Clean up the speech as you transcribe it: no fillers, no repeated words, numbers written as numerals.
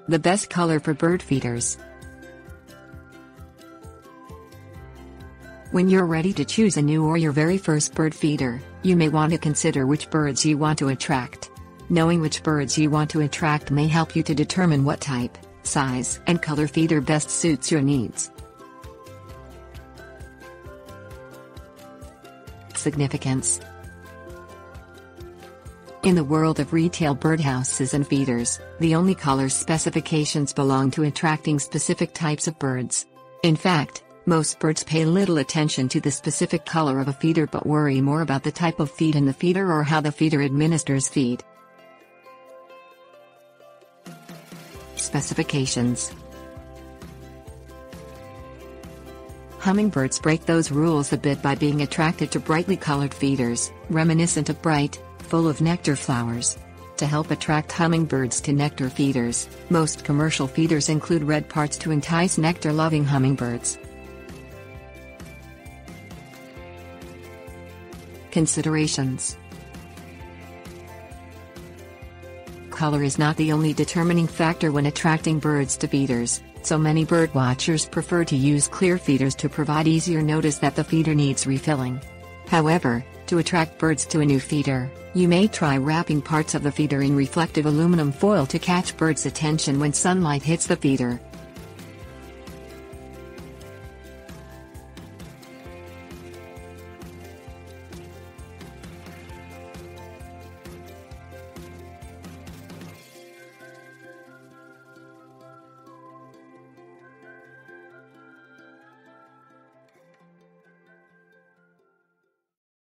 The best color for bird feeders. When you're ready to choose a new or your very first bird feeder, you may want to consider which birds you want to attract. Knowing which birds you want to attract may help you to determine what type, size, and color feeder best suits your needs. Significance. In the world of retail birdhouses and feeders, the only color specifications belong to attracting specific types of birds. In fact, most birds pay little attention to the specific color of a feeder but worry more about the type of feed in the feeder or how the feeder administers feed. Specifications. Hummingbirds break those rules a bit by being attracted to brightly colored feeders, reminiscent of bright, full of nectar flowers. To help attract hummingbirds to nectar feeders, most commercial feeders include red parts to entice nectar-loving hummingbirds. Considerations. Color is not the only determining factor when attracting birds to feeders, so many birdwatchers prefer to use clear feeders to provide easier notice that the feeder needs refilling. However, to attract birds to a new feeder, you may try wrapping parts of the feeder in reflective aluminum foil to catch birds' attention when sunlight hits the feeder.